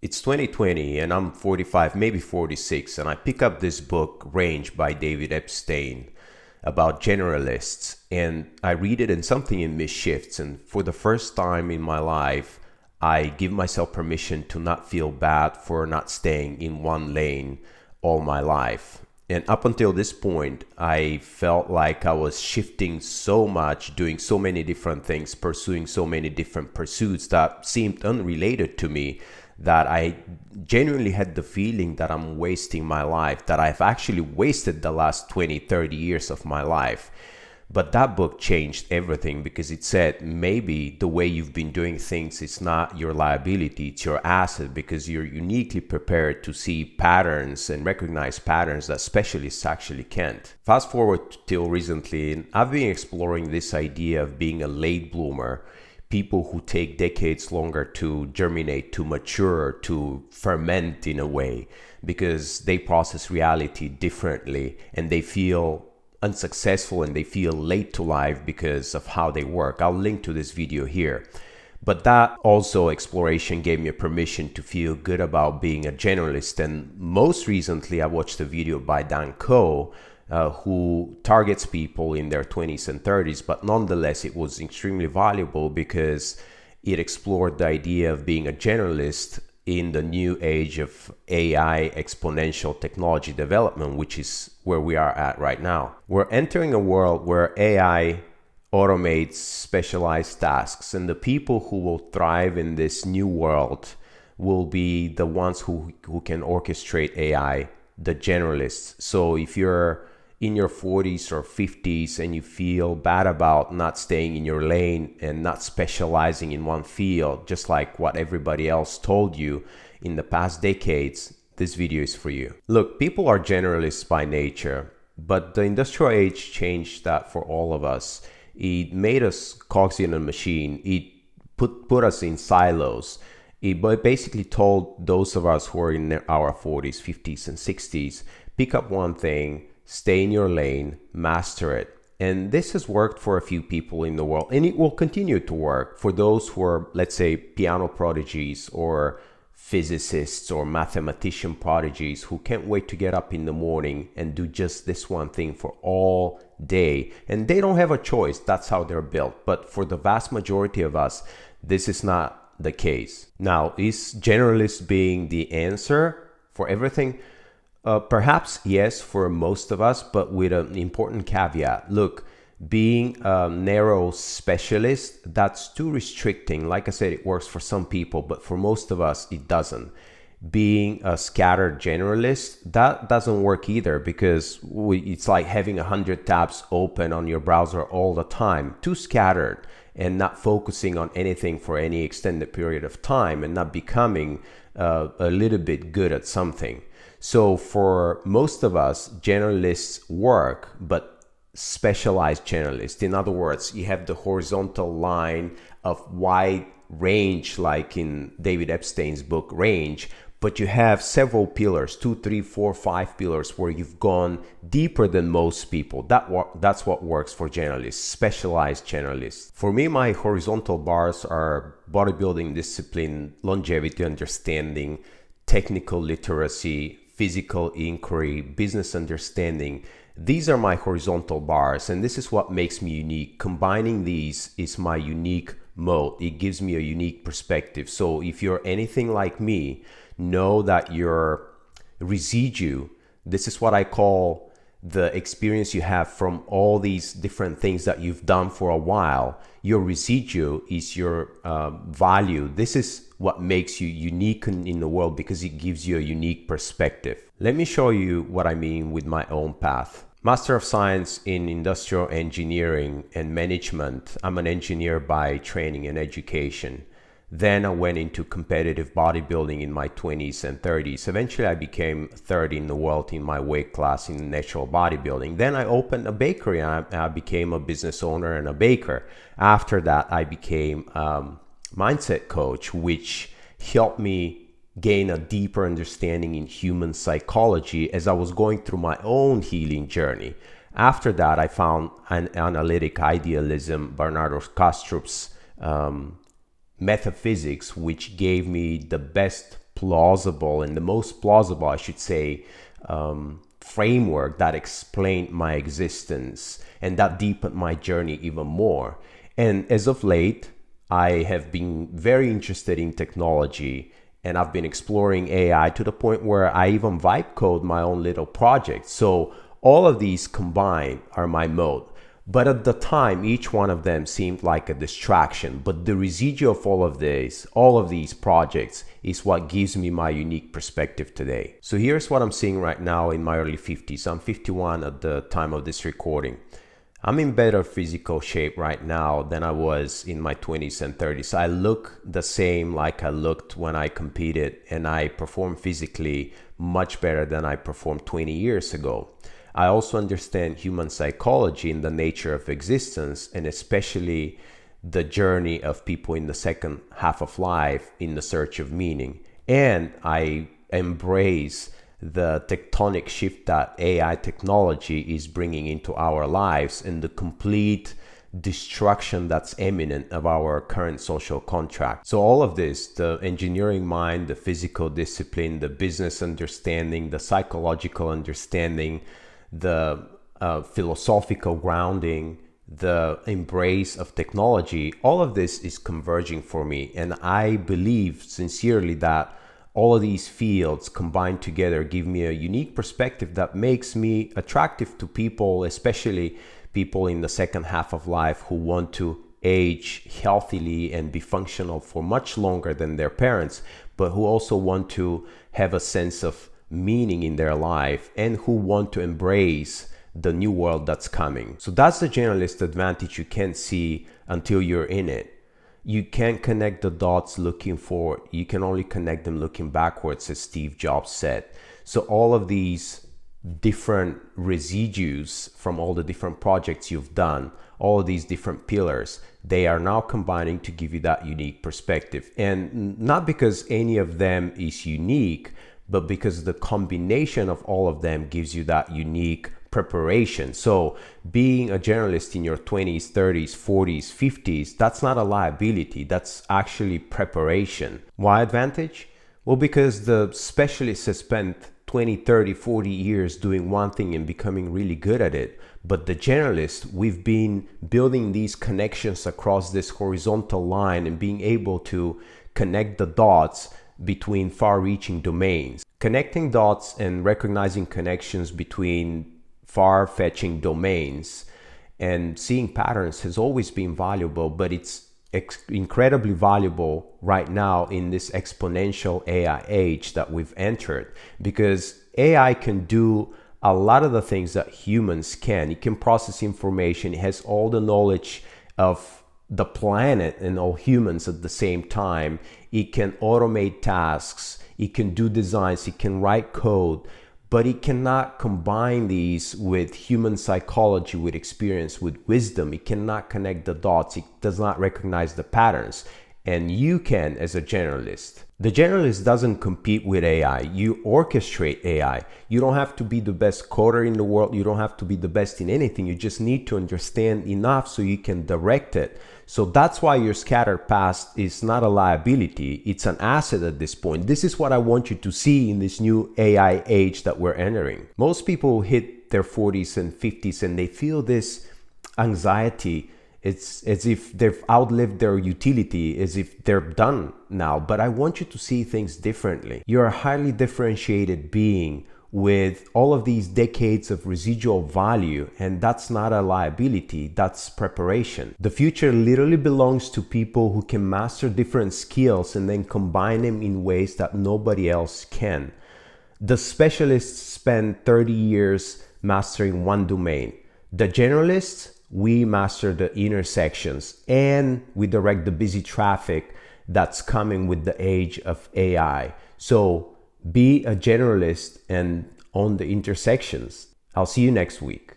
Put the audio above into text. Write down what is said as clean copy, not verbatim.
It's 2020 and I'm 45, maybe 46, and I pick up this book, Range by David Epstein, about generalists, and I read it and something in me shifts. And for the first time in my life, I give myself permission to not feel bad for not staying in one lane all my life. And up until this point, I felt like I was shifting so much, doing so many different things, pursuing so many different pursuits that seemed unrelated to me, that I genuinely had the feeling that I'm wasting my life, that I've actually wasted the last 20, 30 years of my life. But that book changed everything, because it said maybe the way you've been doing things is not your liability, it's your asset, because you're uniquely prepared to see patterns and recognize patterns that specialists actually can't. Fast forward till recently, I've been exploring this idea of being a late bloomer, people who take decades longer to germinate, to mature, to ferment in a way, because they process reality differently and they feel unsuccessful and they feel late to life because of how they work. I'll link to this video here. But that also exploration gave me permission to feel good about being a generalist. And most recently, I watched a video by Dan Coe, who targets people in their 20s and 30s, but nonetheless, it was extremely valuable because it explored the idea of being a generalist in the new age of AI exponential technology development, which is where we are at right now. We're entering a world where AI automates specialized tasks, and the people who will thrive in this new world will be the ones who can orchestrate AI, the generalists. So if you're in your 40s or 50s and you feel bad about not staying in your lane and not specializing in one field, just like what everybody else told you in the past decades, this video is for you. Look, people are generalists by nature, but the industrial age changed that for all of us. It made us cogs in a machine. It put us in silos. It basically told those of us who are in our 40s, 50s, and 60s, pick up one thing, stay in your lane, master it. And this has worked for a few people in the world, and it will continue to work for those who are, let's say, piano prodigies or physicists or mathematician prodigies who can't wait to get up in the morning and do just this one thing for all day. And they don't have a choice. That's how they're built. But for the vast majority of us, this is not the case. Now, is generalist being the answer for everything? Perhaps yes, for most of us, but with an important caveat. Look, being a narrow specialist, that's too restricting. Like I said, it works for some people, but for most of us, it doesn't. Being a scattered generalist, that doesn't work either, because it's like having 100 tabs open on your browser all the time. Too scattered and not focusing on anything for any extended period of time and not becoming a little bit good at something. So for most of us, generalists work, but specialized generalists. In other words, you have the horizontal line of wide range, like in David Epstein's book, Range, but you have several pillars, 2, 3, 4, 5 pillars where you've gone deeper than most people. That's what works for generalists, specialized generalists. For me, my horizontal bars are bodybuilding discipline, longevity understanding, technical literacy, physical inquiry, business understanding. These are my horizontal bars, and this is what makes me unique. Combining these is my unique mode. It gives me a unique perspective. So if you're anything like me, know that your residue, this is what I call the experience you have from all these different things that you've done for a while. Your residue is your value. This is what makes you unique in the world, because it gives you a unique perspective. Let me show you what I mean with my own path. Master of Science in Industrial Engineering and Management. I'm an engineer by training and education. Then I went into competitive bodybuilding in my 20s and 30s. Eventually, I became third in the world in my weight class in natural bodybuilding. Then I opened a bakery and I became a business owner and a baker. After that, I became a mindset coach, which helped me gain a deeper understanding in human psychology as I was going through my own healing journey. After that, I found an analytic idealism, Bernardo Kastrup's metaphysics, which gave me the best plausible and the most plausible, I should say, framework that explained my existence and that deepened my journey even more. And as of late, I have been very interested in technology, and I've been exploring AI to the point where I even vibe code my own little project. So all of these combined are my mode. But at the time, each one of them seemed like a distraction. But the residue of all of these projects is what gives me my unique perspective today. So here's what I'm seeing right now in my early 50s. I'm 51 at the time of this recording. I'm in better physical shape right now than I was in my 20s and 30s. I look the same like I looked when I competed, and I perform physically much better than I performed 20 years ago. I also understand human psychology and the nature of existence, and especially the journey of people in the second half of life in the search of meaning. And I embrace the tectonic shift that AI technology is bringing into our lives and the complete destruction that's imminent of our current social contract. So all of this, the engineering mind, the physical discipline, the business understanding, the psychological understanding, the philosophical grounding, the embrace of technology, all of this is converging for me. And I believe sincerely that all of these fields combined together give me a unique perspective that makes me attractive to people, especially people in the second half of life who want to age healthily and be functional for much longer than their parents, but who also want to have a sense of meaning in their life and who want to embrace the new world that's coming. So that's the generalist advantage you can't see until you're in it. You can't connect the dots looking forward. You can only connect them looking backwards, as Steve Jobs said. So all of these different residues from all the different projects you've done, all of these different pillars, they are now combining to give you that unique perspective. And not because any of them is unique, but because the combination of all of them gives you that unique preparation. So being a generalist in your 20s, 30s, 40s, 50s, that's not a liability. That's actually preparation. Why advantage? Well, because the specialist has spent 20, 30, 40 years doing one thing and becoming really good at it. But the generalist, we've been building these connections across this horizontal line and being able to connect the dots between far-reaching domains. Connecting dots and recognizing connections between far-fetching domains and seeing patterns has always been valuable, but it's incredibly valuable right now in this exponential AI age that we've entered, because AI can do a lot of the things that humans can. It can process information. It has all the knowledge of the planet and all humans at the same time. It can automate tasks. It can do designs. It can write code. But it cannot combine these with human psychology, with experience, with wisdom. It cannot connect the dots. It does not recognize the patterns. And you can as a generalist. The generalist doesn't compete with AI. You orchestrate AI. You don't have to be the best coder in the world. You don't have to be the best in anything. You just need to understand enough so you can direct it. So that's why your scattered past is not a liability. It's an asset at this point. This is what I want you to see in this new AI age that we're entering. Most people hit their 40s and 50s and they feel this anxiety. It's as if they've outlived their utility, as if they're done now. But I want you to see things differently. You're a highly differentiated being with all of these decades of residual value, and that's not a liability, that's preparation. The future literally belongs to people who can master different skills and then combine them in ways that nobody else can. The specialists spend 30 years mastering one domain. The generalists, we master the intersections and we direct the busy traffic that's coming with the age of AI. So be a generalist and own the intersections. I'll see you next week.